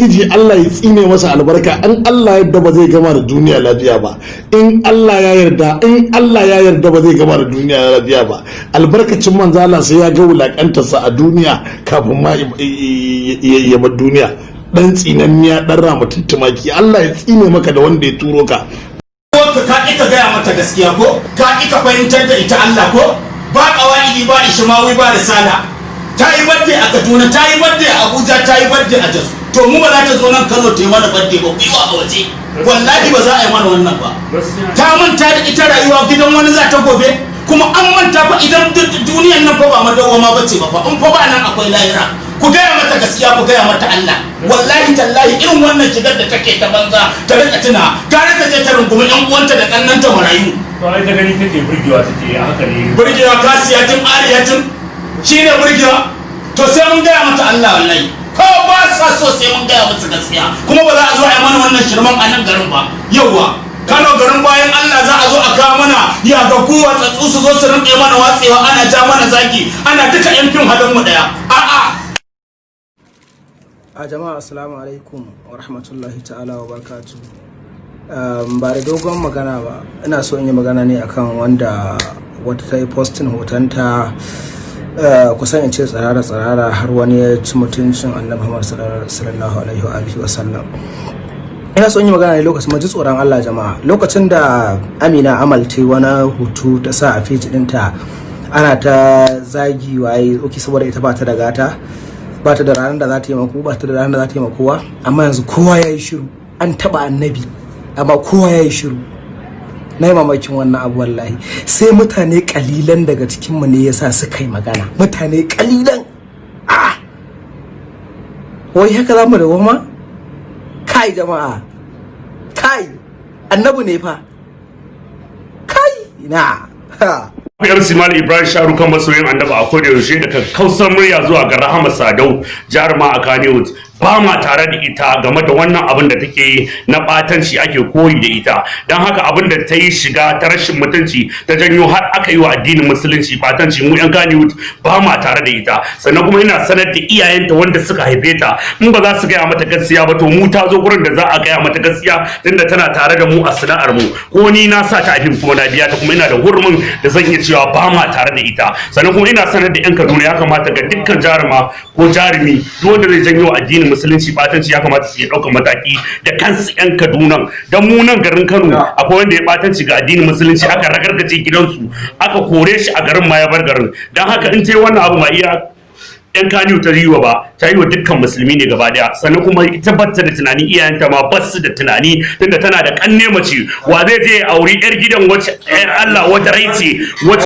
Iji Allah ya tsine masa albarka, in Allah yarda ba zai gama da duniya lafiya ba, in Allah ya yarda ba zai gama da duniya lafiya ba. Albarkacin manzo Allah sai ya ga wulakantarsa a duniya kafin ma ya bar duniya. Dan tsinanniya dan ramutun tumaki, Allah ya tsine maka da wanda ya turo ka. Ka ika gaya mata gaskiya ko ka ika fahimtar da ita Allah ko ba qawaidi ba ishmawi ba risala. Ta yi birthday a Kaduna, ta yi birthday a Abuja, ta yi birthday a Jos. To mu ba za ta zo nan Kano ta yi mana birthday ba, kuiwa a waje. Wallahi ba za a yi mana wannan ba. Ta manta da ita rayuwa gidan wani za ta gobe, kuma an manta fa idan duniyar nan fa ba madawwama bace ba fa, in fa ba nan akwai lahira. Ku gaya mata gaskiya, ku gaya mata Allah. Wallahi tallahi irin wannan shigar da take ta banza ta rika tuna, tare ta je ta rungumi yan uwanta da kannanta marayu. To ai ta gani take burgewa take haka ne. Burgewa kasiyatin ariyatin shine burgewa. To sai mun gaya mata Allah wallahi. Ko ba sa so sai mun gaya mata gaskiya. Kuma ba za a zo a yi mana wannan shirman a nan garin ba. Yauwa. Kano garin bayan Allah za a zo a kawo mana ya ga kowa tsatsu su zo su rinƙe mana watsewa, ana ja mana zaki, ana duka yan fim halin mu daya. A'a. A jama'a assalamu alaikum wa rahmatullahi ta'ala wa barakatuh. Ba da dogon magana ba, ina so in yi magana ne akan wanda wata ta yi postin hotonta kusan in ce tsirara har wani ya ci mutuncin annabi Muhammad sallallahu alaihi wa sallam. Ina so in yi magana ne lokacin maji tsoron Allah jama'a, lokacin da Amina Amal ta wani hutu ta sa a feji ɗinta ana ta zagi waye oke saboda ita ba ta da gata, ba ta da ranar da za ta yi mako, ba ta da ranar da za ta yi makowa, amma yanzu kowa ya yi shiru. An taba annabi amma kowa ya yi shiru. Na yi mamakin wannan abu wallahi. Sai mutane kalilan daga cikinmu ne yasa suka yi magana, mutane kalilan. Wai haka za mu da goma? Kai jama'a, kai annabi ne fa, kai na Yar Simal Ibrahim Sharukan masoyin annabi a koda yaushe da kakkausar murya zuwa ga Rahama Sadau jaruma a Kannywood. Ba ma tare da ita game da wannan abin da take yi na batanci, ake koyi da ita. Don haka abin da ta yi shiga ta rashin mutunci ta janyo har aka yi wa addinin musulunci batanci, mu yan Kannywood ba ma tare da ita. Sannan kuma ina sanar da iyayenta wanda suka haife ta, in ba za su gaya mata gaskiya ba to mu ta zo gurin da za a gaya mata gaskiya, tunda tana tare da mu a sana'ar mu. Ko ni na sa ta abin kuma na biya ta, kuma ina da hurumin da zan iya cewa ba ma tare da ita. Sannan kuma ina sanar da yan Kaduna ya kamata ga dukkan jaruma ko jarumi duk wanda zai janyo addinin musulunci batanci ya kamata su iya ɗaukar mataki da kansu yan Kaduna. Dan mu nan garin Kano akwai wanda ya batanci ga addinin musulunci, aka ragargaje gidansu, aka kore shi a garin ma ya bar garin. Dan haka in ta yi wannan abu ma iya yan Kannywood ta yiwa ba, ta yi wa dukkan musulmi ne gaba daya. Sannan kuma ita bata da tunani, iyayenta ma ba su da tunani, tunda tana da kanne mace. Wa zai je ya auri yar gidan wacce Allah wata rai ce